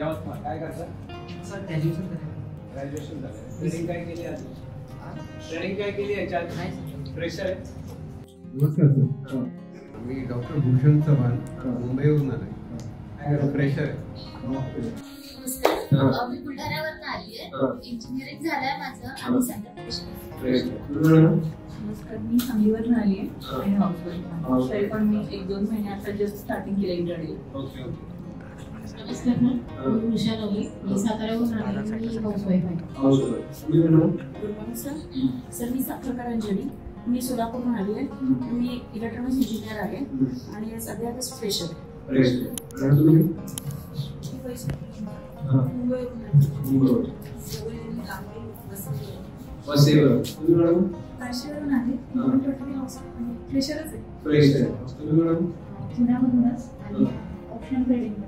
यवतमाळ. काय करता? Sir graduation करतो. ग्रॅज्युएशन झालं. ट्रेनिंग काय केली आधी? ट्रेनिंग काय केली याच्या आधी? फ्रेशर आहे. नमस्कार सर. मी डॉक्टर भूषण चव्हाण मुंबईवरून आलोय. फ्रेशर आहे. नमस्कार. मी बुलढाण्यावरून आली आहे. इंजिनिअरिंग झालंय माझं आणि सध्या नमस्कार. मी सांगलीवरून आली आहे आणि हाऊसवाईफ. तरी पण मी 1-2 महिने आता जस्ट स्टार्टिंग केलं इंट्राडे. नमस्कार. मी तुषार आहे. मी साताऱ्यावरून आली आहे. मी हाऊसवाईफ आहे. Good morning sir. सर मी साखरकर अंजली. मी सोलापूरहून आली आहे. मी इलेक्ट्रॉनिक्स इंजिनियर आहे आणि सध्या आता फ्रेशर आहे. काशीवरून आले. फ्रेशरच आहे. पुण्यामधूनच आणि ऑप्शन ट्रेडिंग आहे.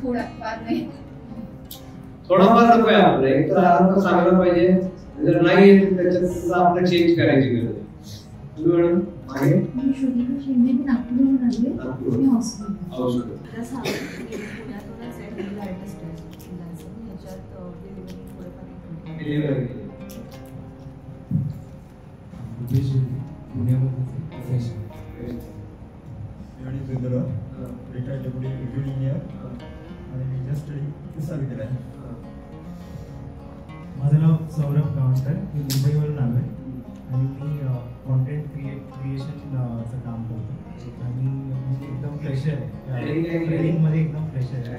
थोडा फार नाही. थोडाफार नको आहे आपलं. एक तर अर्थ चांगला पाहिजे. जर नाही त्याच्यात आपलं चेंज करायची गरज आहे. तुम्ही मॅडम मागे मी श्रुतिका शिंदे. मी नागपूरहून आली आहे. मी हाऊसवाईफ. रिटायर्ड डेप्युटी इंजिनियर आणि मी जस्ट तुषार केला आहे. माझं नाव सौरभ गावणकर. मी मुंबईवरून आलो आहे आणि मी कॉन्टेंट क्रिएशनचं काम करतो आणि मी एकदम फ्रेशर आहे. ट्रेडिंगमध्ये एकदम फ्रेशर आहे.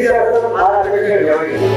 जास्त फार अपेक्षा ठेवायची.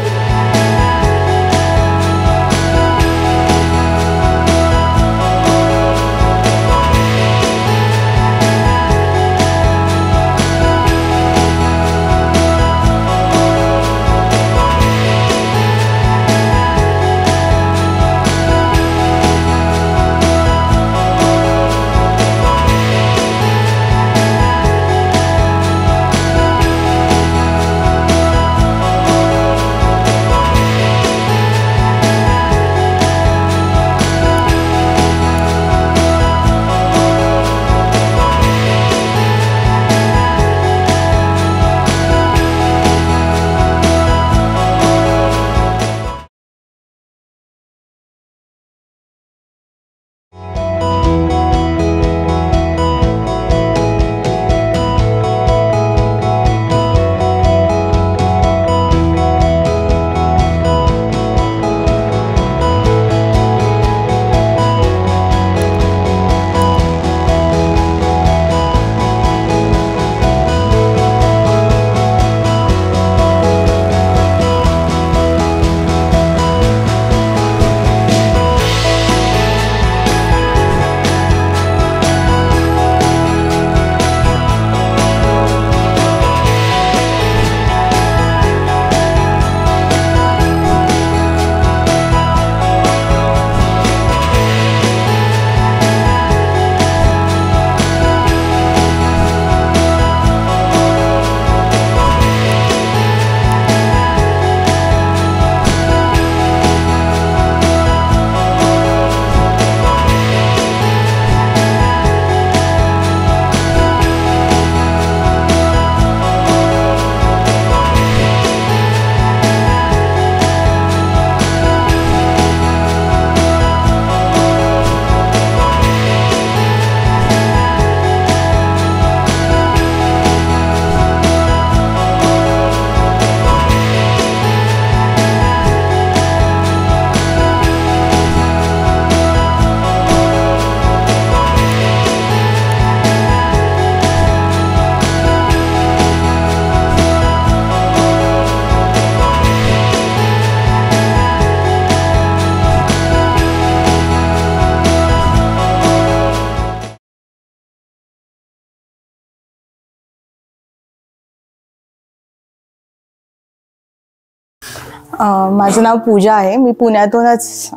माझं नाव पूजा आहे. मी पुण्यातूनच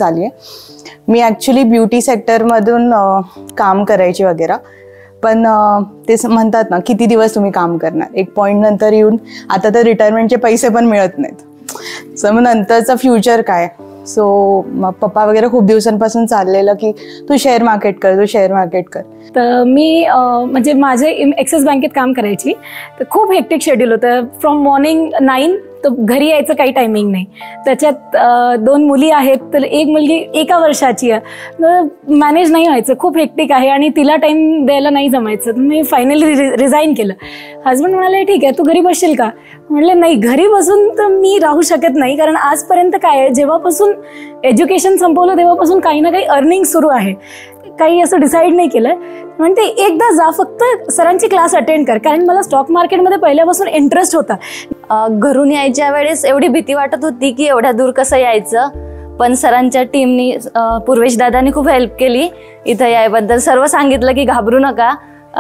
आली आहे. मी ॲक्च्युली ब्युटी सेक्टरमधून काम करायची वगैरे, पण ते म्हणतात ना किती दिवस तुम्ही काम करणार, एक पॉईंट नंतर येऊन आता तर रिटायरमेंटचे पैसे पण मिळत नाहीत. सो मग नंतरचं फ्युचर काय. सो मग पप्पा वगैरे खूप दिवसांपासून चाललेलं की तू शेअर मार्केट कर, तू शेअर मार्केट कर. तर मी म्हणजे माझे एक्सिस बँकेत काम करायची, तर खूप हेक्टिक शेड्यूल होतं. फ्रॉम मॉर्निंग 9 तर घरी यायचं काही टायमिंग नाही. त्याच्यात 2 मुली आहेत, तर एक मुलगी 1 वर्षाची आहे, मॅनेज नाही व्हायचं, खूप हेक्टिक आहे आणि तिला टाइम द्यायला नाही जमायचं. मी फायनली रिझाईन केलं. हजबंड म्हणाले ठीक आहे तू घरी बसशील का. म्हटलं नाही, घरी बसून तर मी राहू शकत नाही, कारण आजपर्यंत काय आहे, जेव्हापासून एज्युकेशन संपवलं तेव्हापासून काही ना काही अर्निंग सुरू आहे. काही असं डिसाईड नाही केलं. म्हणते एकदा जा, फक्त सरांची क्लास अटेंड कर, कारण मला स्टॉक मार्केटमध्ये पहिल्यापासून इंटरेस्ट होता. घरून यायच्या वेळेस एवढी भीती वाटत होती की एवढ्या दूर कसं यायचं, पण सरांच्या टीमनी पूर्वेश दादांनी खूप हेल्प केली इथं यायबद्दल. सर्व सांगितलं की घाबरू नका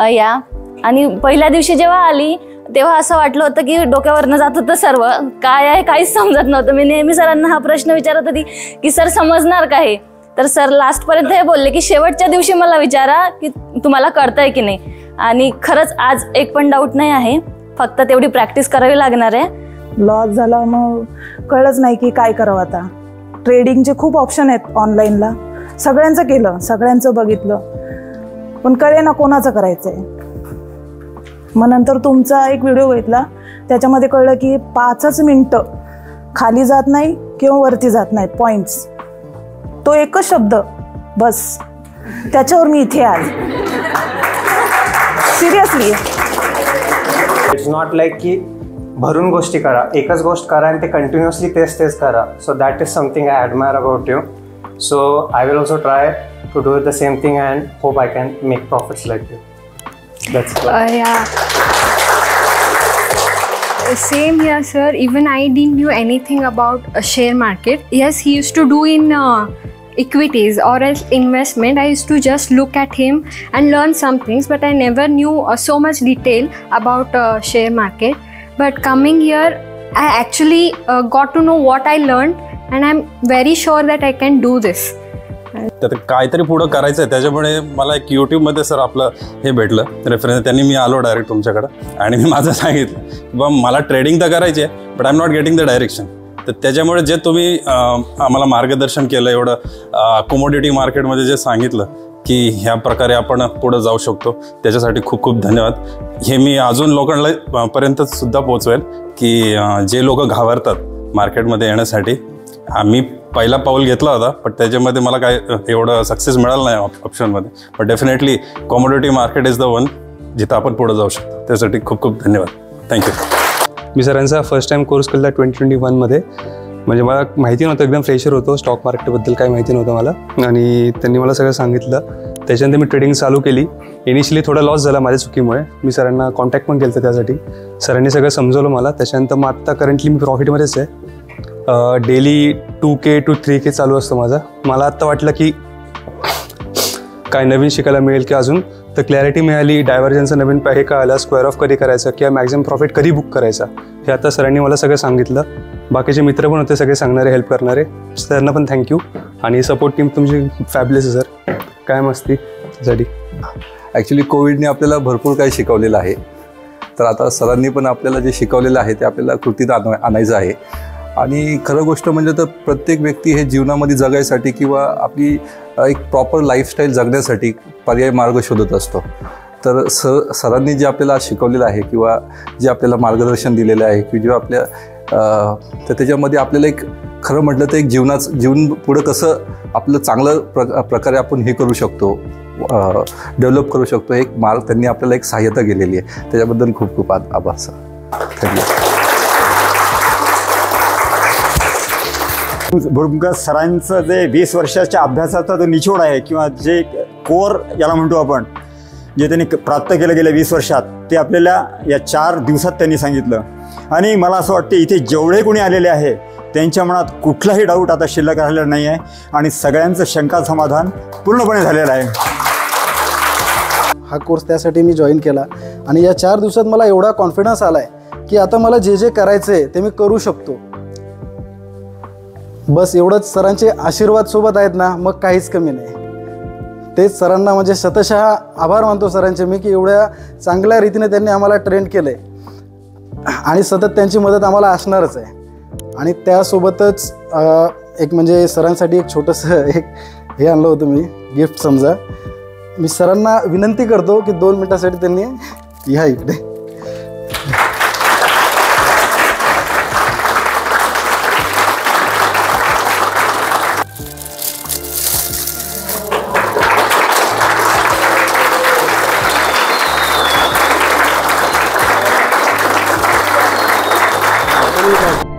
या. आणि पहिल्या दिवशी जेव्हा आली तेव्हा असं वाटलं होतं की डोक्यावरनं जात होतं सर्व, काय आहे काहीच समजत नव्हतं. मी नेहमी सरांना हा प्रश्न विचारत होती की सर समजणार का हे. तर सर लास्टपर्यंत हे बोलले की शेवटच्या दिवशी मला विचारा की तुम्हाला कळतंय की नाही. आणि खरंच आज एक पण डाऊट नाही आहे, फक्त तेवढी प्रॅक्टिस करावी लागणार आहे. लॉस झाला मग कळलंच नाही की काय करावं आता. ट्रेडिंगचे खूप ऑप्शन आहेत ऑनलाईनला, सगळ्यांचं केलं, सगळ्यांचं बघितलं, पण कळे ना कोणाचं करायचंय. मग नंतर तुमचा एक व्हिडिओ बघितला, त्याच्यामध्ये कळलं की 5च मिनिटं खाली जात नाही किंवा वरती जात नाहीत पॉइंट्स, तो एकच शब्द बस, त्याच्यावर मी इथे आज सिरियसली. इट्स नॉट लाईक की भरून गोष्टी करा, एकच गोष्ट करा आणि ते कंटिन्युअसली तेच करा. So that is something I admire about you. So I will also try to do the same thing and hope I can make profits like you. That's Same here, sir. Even I didn't know anything about a share market. Yes, he used to do in equities or else investment. I used to just look at him and learn some things, but I never knew so much detail about share market. But coming here, I actually got to know what I learned, and I'm very sure that I can do this. तर काहीतरी पुढं करायचं आहे, त्याच्यामुळे मला एक यूट्यूबमध्ये sir आपलं हे भेटलं रेफरन्स, त्यांनी मी आलो डायरेक्ट तुमच्याकडं आणि मी माझं सांगितलं की बा मला ट्रेडिंग तर करायची आहे, but I am not getting the direction. तर त्याच्यामुळे जे तुम्ही आम्हाला मार्गदर्शन केलं, एवढं कमोडिटी मार्केटमध्ये जे सांगितलं की ह्या प्रकारे आपण पुढं जाऊ शकतो, त्याच्यासाठी खूप खूप धन्यवाद. हे मी अजून लोकांना पर्यंत सुद्धा पोचवेल की जे लोक घाबरतात मार्केटमध्ये येण्यासाठी. मी पहिला पाऊल घेतला होता, पण त्याच्यामध्ये मला काय एवढं सक्सेस मिळालं नाही ऑप्शनमध्ये. पण definitely commodity market is the one जिथं आपण पुढे जाऊ शकतो. त्यासाठी खूप खूप धन्यवाद. थँक्यू. मी सरांचा फर्स्ट टाईम कोर्स केला 2021मध्ये. म्हणजे मला माहिती नव्हतं, एकदम फ्रेशर होतो, स्टॉक मार्केटबद्दल काही माहिती नव्हतं मला, आणि त्यांनी मला सगळं सांगितलं. त्याच्यानंतर मी ट्रेडिंग चालू केली. इनिशियली थोडा लॉस झाला माझ्या चुकीमुळे. मी सरांना कॉन्टॅक्ट पण केलं त्यासाठी. सरांनी सगळं समजवलं मला. त्याच्यानंतर मग आत्ता करंटली मी प्रॉफिटमध्येच आहे. डेली 2K to 3K चालू असतं माझं. मला आत्ता वाटलं की काय नवीन शिकायला मिळेल की अजून, तर क्लॅरिटी मिळाली. डायव्हर्जनचं नवीन हे कळालं, स्क्वेअर ऑफ कधी करायचं किंवा मॅक्झिमम प्रॉफिट कधी बुक करायचा, हे आता सरांनी मला सगळं सांगितलं. बाकीचे मित्र पण होते सगळे सांगणारे, हेल्प करणारे. सरांना पण थँक्यू. आणि सपोर्ट टीम तुमची फॅबलेस आहे सर, काय मस्ती त्यासाठी. ॲक्च्युली कोविडने आपल्याला भरपूर काही शिकवलेलं आहे. तर आता सरांनी पण आपल्याला जे शिकवलेलं आहे ते आपल्याला कृतीत आणायचं आहे. आणि खरं गोष्ट म्हणजे तर प्रत्येक व्यक्ती हे जीवनामध्ये जगायसाठी किंवा आपली एक प्रॉपर लाईफस्टाईल जगण्यासाठी पर्याय मार्ग शोधत असतो. तर सरांनी जे आपल्याला शिकवलेलं आहे किंवा जे आपल्याला मार्गदर्शन दिलेलं आहे की जे आपल्या तर त्याच्यामध्ये आपल्याला एक खरं म्हटलं तर एक जीवन पुढं कसं आपलं चांगलं प्रकारे आपण हे करू शकतो, डेव्हलप करू शकतो, एक मार्ग त्यांनी आपल्याला एक सहाय्यता केलेली आहे. त्याच्याबद्दल खूप खूप आभार सर. थँक्यू. भुमकर सरांचं जे 20 वर्षाच्या अभ्यासाचा जो निचोड आहे किंवा जे कोर याला म्हणतो आपण, जे त्यांनी प्राप्त केलं गेल्या 20 वर्षात, ते आपल्याला या 4 दिवसात त्यांनी सांगितलं. आणि मला असं वाटतं इथे जेवढे कोणी आलेले आहे त्यांच्या मनात कुठलाही डाऊट आता शिल्लक राहिलेला नाही आहे आणि सगळ्यांचं शंका समाधान पूर्णपणे झालेलं आहे. हा कोर्स त्यासाठी मी जॉईन केला आणि या 4 दिवसात मला एवढा कॉन्फिडन्स आला आहे की आता मला जे जे करायचं आहे ते मी करू शकतो. बस एवढंच, सरांचे आशीर्वाद सोबत आहेत ना, मग काहीच कमी नाही. तेच सरांना म्हणजे शतशः आभार मानतो सरांचे मी की एवढ्या चांगल्या रीतीने त्यांनी आम्हाला ट्रेन केलं आहे आणि सतत त्यांची मदत आम्हाला असणारच आहे. आणि त्यासोबतच एक म्हणजे सरांसाठी एक छोटंसं एक हे आणलं होतं मी, गिफ्ट समजा. मी सरांना विनंती करतो की 2 मिनिटासाठी त्यांनी या इकडे. Thank you.